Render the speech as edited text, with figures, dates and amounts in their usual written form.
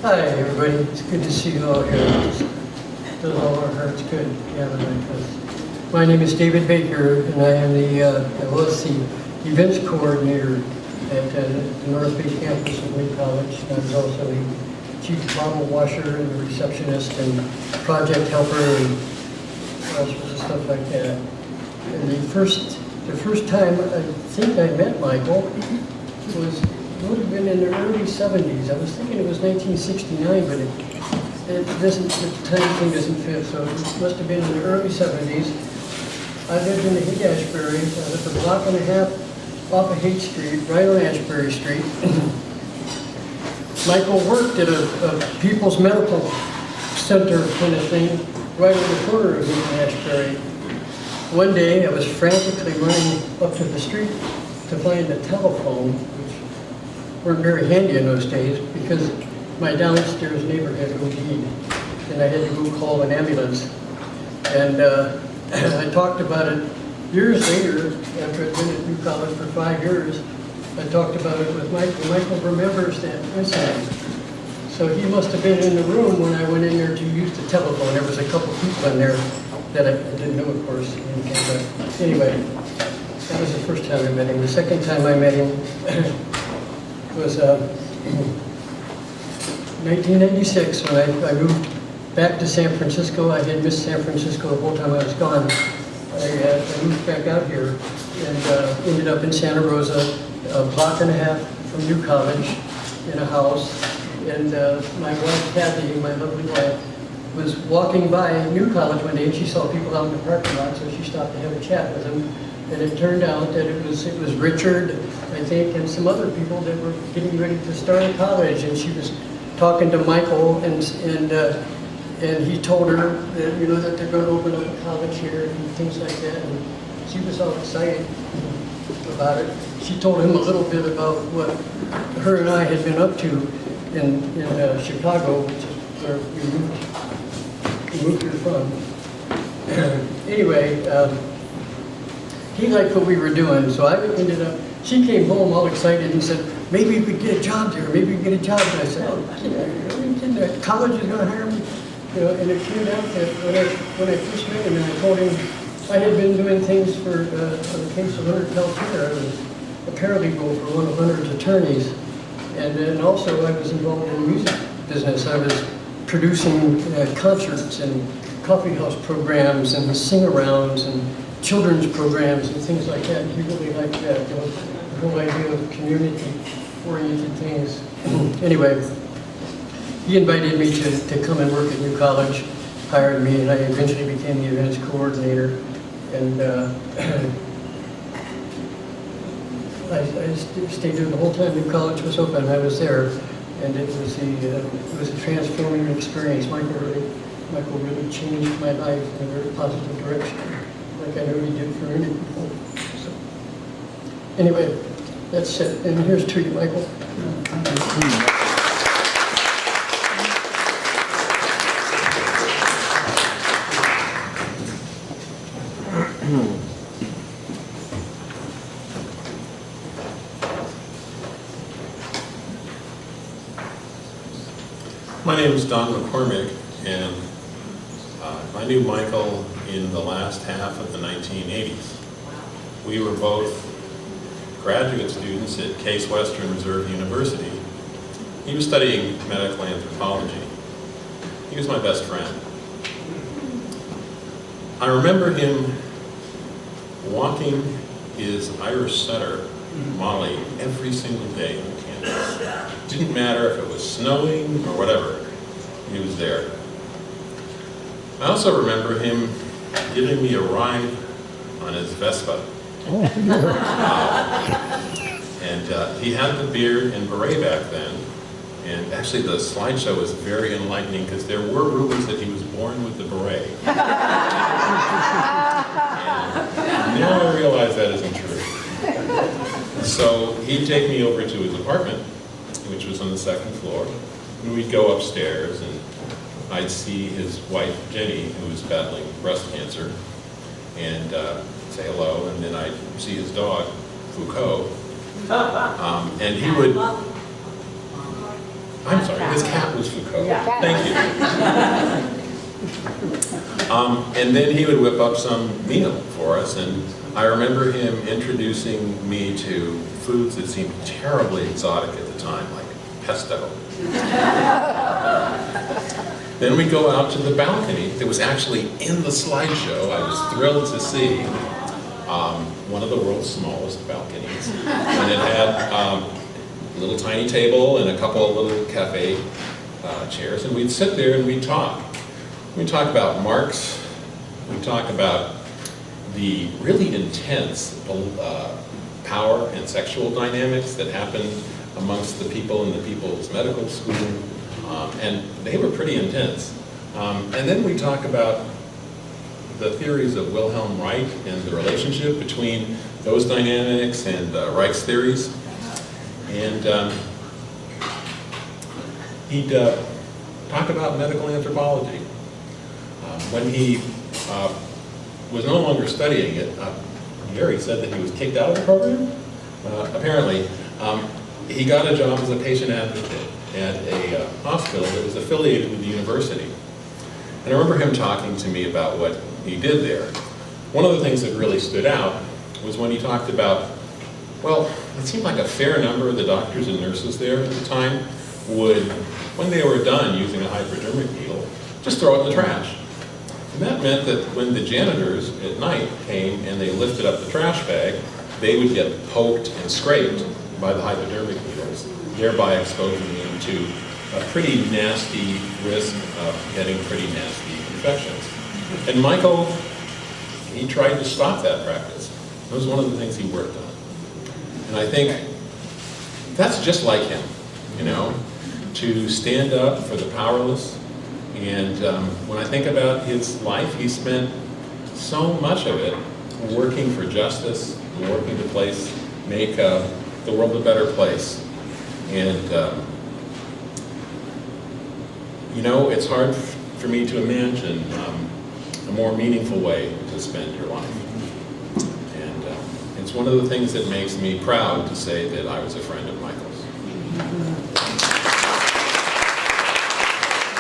Hi, everybody. It's good to see you all here. It does all our hearts good gathering with us. My name is David Baker, and I am I was the events coordinator at the North Bay campus of Lee College. I was also the chief bottle washer and the receptionist and project helper and all sorts of stuff like that. And the first time I think I met Michael would have been in the early 70s. I was thinking it was 1969, but it doesn't, the time thing doesn't fit, so it must have been in the early 70s. I lived in the Haight-Ashbury. I lived a block and a half off of Haight Street, right on Ashbury Street. Michael worked at a People's Medical Center kind of thing, right on the corner of Haight-Ashbury. One day, I was frantically running up to the street to find a telephone, which weren't very handy in those days, because my downstairs neighbor had OD'd, and I had to go call an ambulance. And I talked about it years later, after I'd been at New College for 5 years. I talked about it with Michael. Michael remembers that incident. So he must have been in the room when I went in there to use the telephone. There was a couple people in there that I didn't know, of course. But anyway, that was the first time I met him. The second time I met him was 1996, when I moved back to San Francisco. I had missed San Francisco the whole time I was gone. I moved back out here and ended up in Santa Rosa, a block and a half from New College, in a house. And my wife, Kathy, my lovely wife, was walking by New College one day, and she saw people out in the parking lot, so she stopped to have a chat with them. And it turned out that it was Richard, I think, and some other people that were getting ready to start a college. And she was talking to Michael, and he told her that, you know, that they're going to open up a college here and things like that. And she was all excited about it. She told him a little bit about what her and I had been up to in Chicago, which is where we moved here from. Anyway, he liked what we were doing, so I ended up, she came home all excited and said, maybe we could get a job there, maybe we could get a job. And I said, oh, college is going to hire me. You know, and it turned out that when I first met him, and I told him I had been doing things for the case of Leonard Peltier. I was a paralegal for one of Leonard's attorneys, and then also I was involved in the music business. I was producing concerts and coffee house programs and sing-arounds and children's programs and things like that. He really liked that, you know, the whole idea of community-oriented things. Anyway, he invited me to come and work at New College, hired me, and I eventually became the events coordinator. And I stayed there the whole time New College was open. I was there, and it was a transforming experience. Michael really changed my life in a very positive direction, like I know he did for many people. So, anyway, that's it. And here's to you, Michael. My name is Don McCormick, and I knew Michael in the last half of the 1980s. We were both graduate students at Case Western Reserve University. He was studying medical anthropology. He was my best friend. I remember him walking his Irish setter, Molly, every single day on campus. Didn't matter if it was snowing or whatever, he was there. I also remember him giving me a ride on his Vespa. And he had the beard and beret back then. And actually the slideshow was very enlightening because there were rumors that he was born with the beret. And now I realize that isn't true. So he'd take me over to his apartment, which was on the second floor, and we'd go upstairs, and I'd see his wife, Jenny, who was battling breast cancer, and say hello, and then I'd see his dog, Foucault, and he would I'm sorry, his cat was Foucault. Yeah. Thank you. And then he would whip up some meal for us, and I remember him introducing me to foods that seemed terribly exotic at the time, like pesto. Then we go out to the balcony that was actually in the slideshow. I was thrilled to see one of the world's smallest balconies. And it had a little tiny table and a couple of little cafe chairs, and we'd sit there and we'd talk. We'd talk about Marx, we'd talk about the really intense power and sexual dynamics that happened amongst the people in the People's Medical School, and they were pretty intense. And then we talk about the theories of Wilhelm Reich and the relationship between those dynamics and Reich's theories. And he'd talk about medical anthropology. When he was no longer studying it, Gary said that he was kicked out of the program. Apparently, he got a job as a patient advocate at a hospital that was affiliated with the university. And I remember him talking to me about what he did there. One of the things that really stood out was when he talked about, well, it seemed like a fair number of the doctors and nurses there at the time would, when they were done using a hypodermic needle, just throw it in the trash. And that meant that when the janitors at night came and they lifted up the trash bag, they would get poked and scraped by the hypodermic needles, thereby exposing them to a pretty nasty risk of getting pretty nasty infections. And Michael, he tried to stop that practice. It was one of the things he worked on. And I think that's just like him, you know, to stand up for the powerless. And when I think about his life, he spent so much of it working for justice, working to make the world a better place. And, you know, it's hard for me to imagine a more meaningful way to spend your life. And it's one of the things that makes me proud to say that I was a friend of Michael's.